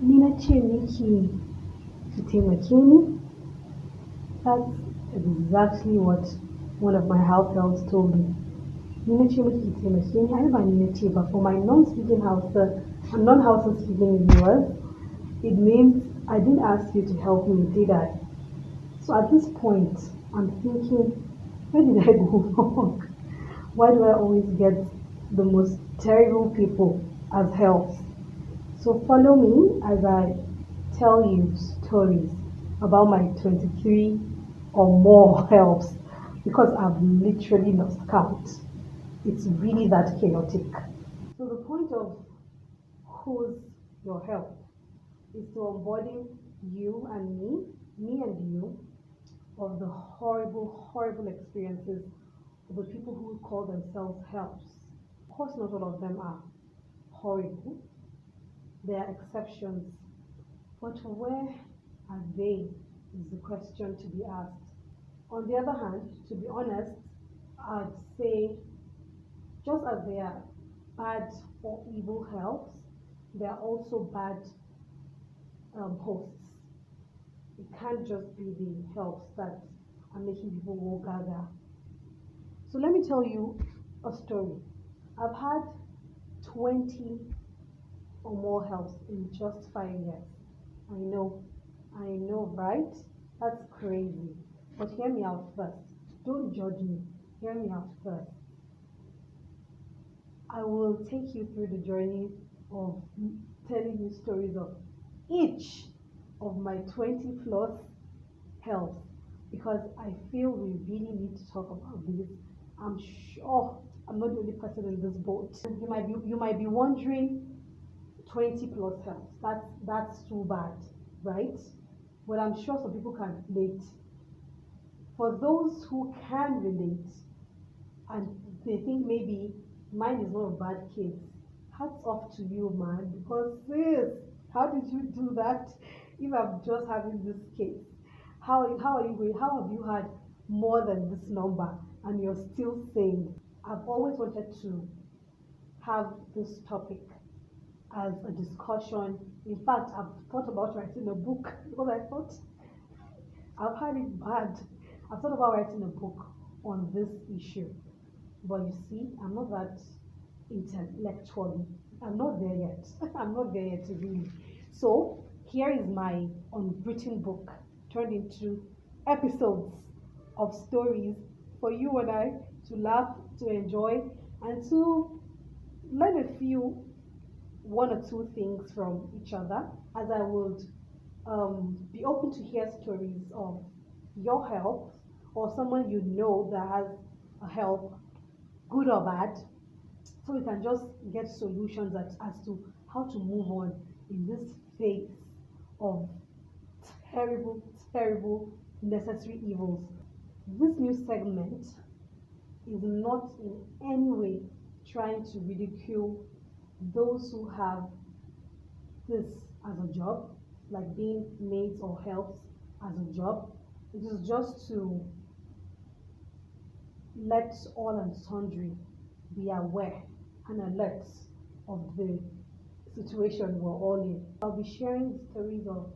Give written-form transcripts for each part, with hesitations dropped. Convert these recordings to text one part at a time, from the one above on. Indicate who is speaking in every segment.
Speaker 1: Ni na ce miki ki taimake ni? That's exactly what one of my house helps told me. Ni na ce miki ki taimake ni? Ai ba ni na ce ba. For my non-speaking Hausa and non-Hausa speaking viewers, it means I didn't ask you to help me, did I? So at this point, I'm thinking, where did I go wrong? Why do I always get the most terrible people as helps? So follow me as I tell you stories about my 23 or more helps because I've literally lost count. It's really that chaotic. So the point of who's your help is to embody you and me and you, of the horrible, horrible experiences of the people who call themselves helps. Of course, not all of them are horrible. There are exceptions. But where are they is the question to be asked. On the other hand, to be honest, I'd say just as there are bad or evil helps, there are also bad hosts. It can't just be the helps that are making people go gaga. So let me tell you a story. I've had 20 or more helps in just 5 years. I know, right? That's crazy. But hear me out first. Don't judge me. Hear me out first. I will take you through the journey of telling you stories of each of my 20 plus helps because I feel we really need to talk about this. I'm sure I'm not the only person in this boat. You might be wondering 20 plus helps. That's too bad, right? But I'm sure some people can relate. For those who can relate and they think maybe mine is not a bad case, hats off to you, man. Because sis, how did you do that? If I'm just having this case, how are you going? How have you had more than this number and you're still sane? I've always wanted to have this topic as a discussion. In fact, I've thought about writing a book because I thought I've had it bad. I've thought about writing a book on this issue. But you see, I'm not that intellectually. I'm not there yet. I'm not there yet, really. So, here is my unwritten book turned into episodes of stories for you and I to laugh, to enjoy, and to learn a few one or two things from each other, as I would be open to hear stories of your help or someone you know that has a help, good or bad, so we can just get solutions as to how to move on in this phase of terrible, terrible necessary evils. This new segment is not in any way trying to ridicule those who have this as a job, like being maids or helps as a job. It is just to let all and sundry be aware and alert of the situation we're all in. I'll be sharing stories of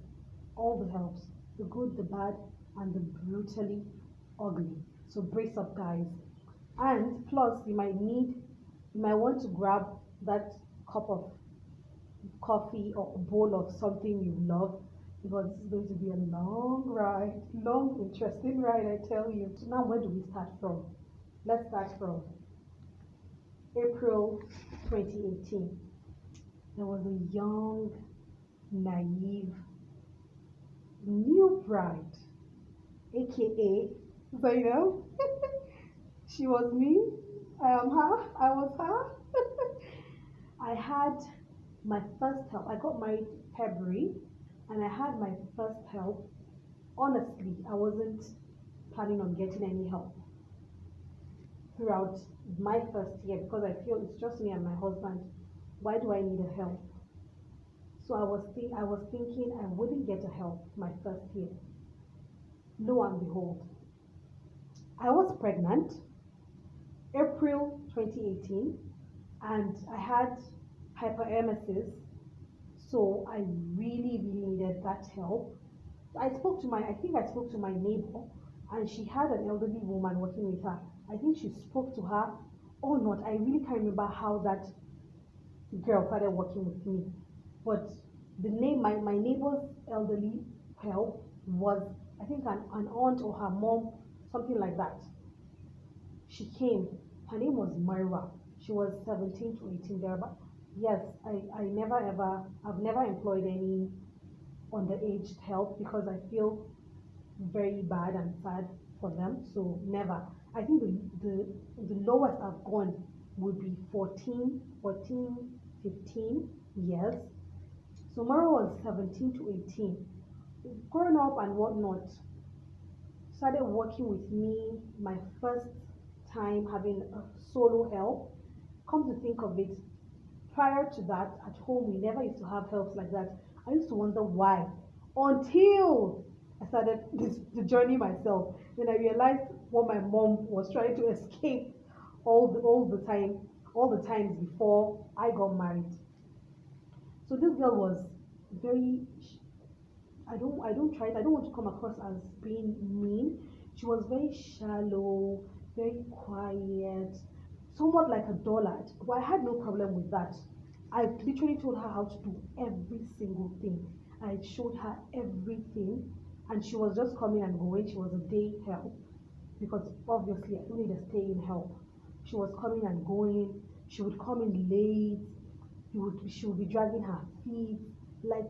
Speaker 1: all the helps, the good, the bad, and the brutally ugly. So brace up, guys. And plus, you might want to grab that cup of coffee or a bowl of something you love because this is going to be a long ride, long, interesting ride, I tell you. So now, where do we start from? Let's start from April 2018. There was a young, naive, new bride, aka Zainab. She was me. I am her. I was her. I had my first help. I got married February and I had my first help. Honestly, I wasn't planning on getting any help throughout my first year because I feel it's just me and my husband. Why do I need a help? So I was thinking I wouldn't get a help my first year. Lo and behold, I was pregnant April 2018 and I had hyperemesis. So I really, really needed that help. I think I spoke to my neighbor, and she had an elderly woman working with her. I think she spoke to her or not. I really can't remember how that girl started working with me. But my neighbor's elderly help was, I think, an aunt or her mom, something like that. She came. Her name was Myra. She was 17 to 18 there. But yes, I've never employed any underage help because I feel very bad and sad for them. So never. I think the lowest I've gone would be 15 years. So Mara was 17 to 18. Growing up and whatnot, started working with me my first time having a solo help. Come to think of it, prior to that, at home, we never used to have helps like that. I used to wonder why until I started the journey myself. Then I realized what my mom was trying to escape all the times before I got married. So this girl was very, I don't want to come across as being mean. She was very shallow, very quiet, somewhat like a dullard. But I had no problem with that. I literally told her how to do every single thing. I showed her everything, and she was just coming and going. She was a day help because obviously I don't need a stay in help. She was coming and going. She would come in late. She would be dragging her feet, like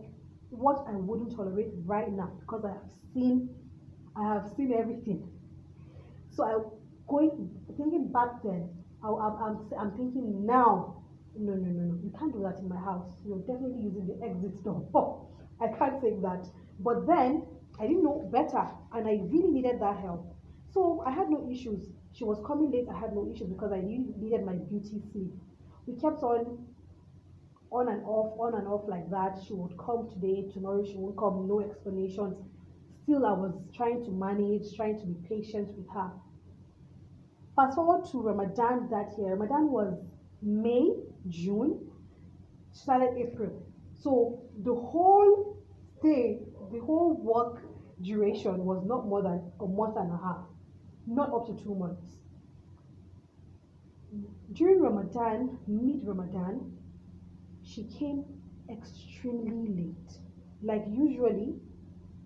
Speaker 1: what I wouldn't tolerate right now because I have seen everything. So I going thinking back then, I'm thinking now, no, you can't do that in my house. You're definitely using the exit door. I can't take that. But then I didn't know better, and I really needed that help. So I had no issues. She was coming late. I had no issues because I really needed my beauty sleep. We kept on and off like that. She would come today, tomorrow she won't come, no explanations. Still, I was trying to manage, trying to be patient with her. Fast forward to Ramadan that year. Ramadan was May, June, started April. So the whole work duration was not more than a month and a half, not up to 2 months. During Ramadan, mid Ramadan, she came extremely late. Like usually,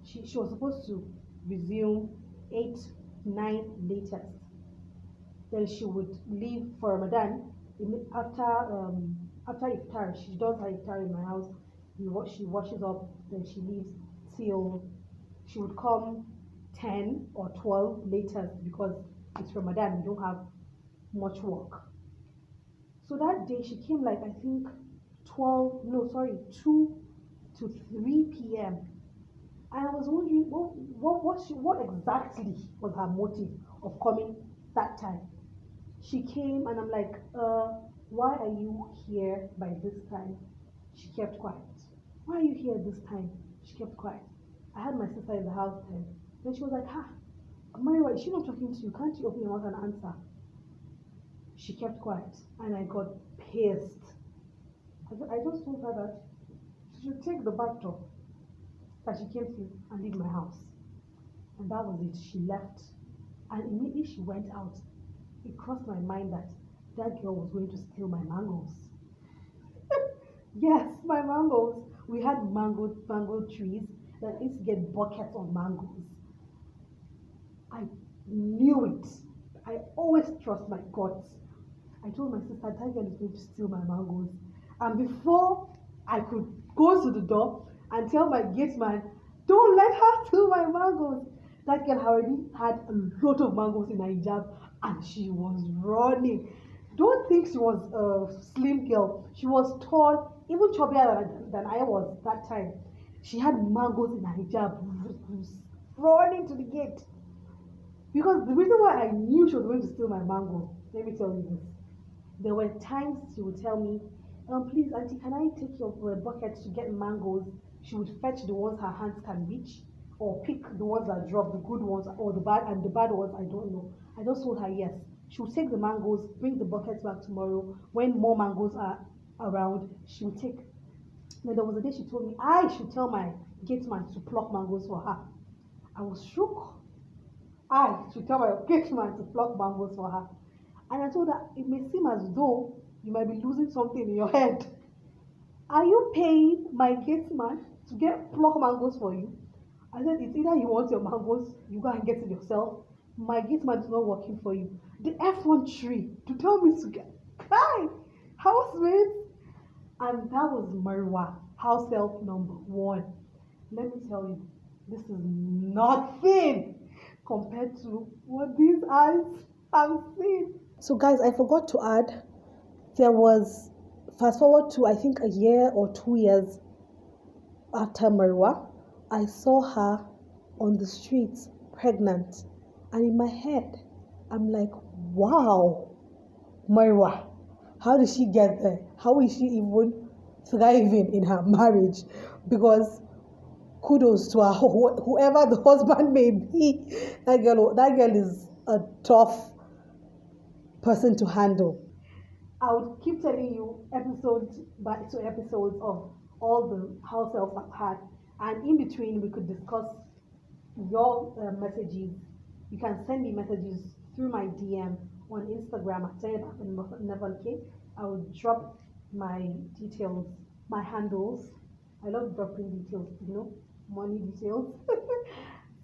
Speaker 1: she was supposed to resume 8, 9 latest. Then she would leave for Ramadan after iftar. She does her iftar in my house. She washes up, then she leaves till she would come 10 or 12 latest because it's Ramadan. We don't have much work. So that day she came like I think 12, no, sorry, 2 to 3 p.m. And I was wondering what exactly was her motive of coming that time. She came and I'm like, why are you here by this time? She kept quiet. Why are you here this time? She kept quiet. I had my sister in the house then. Then she was like, Maria, is she not talking to you? Can't you open your mouth and answer? She kept quiet and I got pissed. I just told her that she should take the back door that she came to and leave my house. And that was it. She left. And immediately she went out, it crossed my mind that that girl was going to steal my mangoes. Yes, my mangoes. We had mango trees that used to get buckets of mangoes. I knew it. I always trust my guts. I told my sister that girl is going to steal my mangoes. And before I could go to the door and tell my gate man, don't let her steal my mangoes, that girl already had a lot of mangoes in her hijab and she was running. Don't think she was a slim girl. She was tall, even chubbier than I was that time. She had mangoes in her hijab, running to the gate. Because the reason why I knew she was going to steal my mango, let me tell you this. There were times she would tell me, please, auntie, can I take your bucket to get mangoes? She would fetch the ones her hands can reach, or pick the ones that drop, the good ones, or the bad ones, I don't know. I just told her yes. She would take the mangoes, bring the buckets back tomorrow. When more mangoes are around, she would take Then there was a day she told me I should tell my gate man to pluck mangoes for her. I was shook. I should tell my gate man to pluck mangoes for her. And I told her, it may seem as though you might be losing something in your head. Are you paying my gate man to get pluck mangoes for you? I said, it's either you want your mangoes, you go and get it yourself. My gate man is not working for you. The F1 tree to tell me to get. Hi, housemaids. And that was Marwa, house help number 1. Let me tell you, this is nothing compared to what these eyes have seen. So guys, I forgot to add, there was, fast forward to I think a year or 2 years after Marwa, I saw her on the streets pregnant. And in my head, I'm like, wow, Marwa, how did she get there? How is she even thriving in her marriage? Because kudos to her, whoever the husband may be, that girl is a tough person to handle. I would keep telling you episodes by episodes of all the house helps I've had, and in between we could discuss your messages. You can send me messages through my DM on Instagram at Nevalke. I will drop my details, my handles. I love dropping details, money details.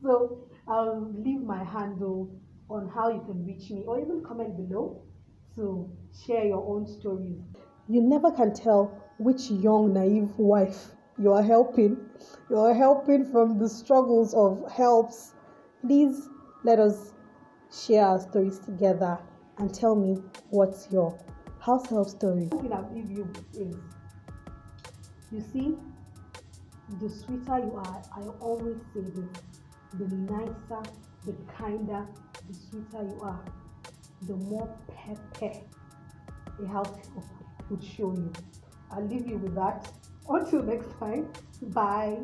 Speaker 1: So I'll leave my handle on how you can reach me, or even comment below to share your own stories. You never can tell which young naive wife you are helping. You are helping from the struggles of helps. Please let us share our stories together and tell me what's your house help story. One thing I'll give you is, you see, the sweeter you are, I always say this, the nicer, the kinder, the sweeter you are, the more pepper a house help would show you. I'll leave you with that. Until next time, bye.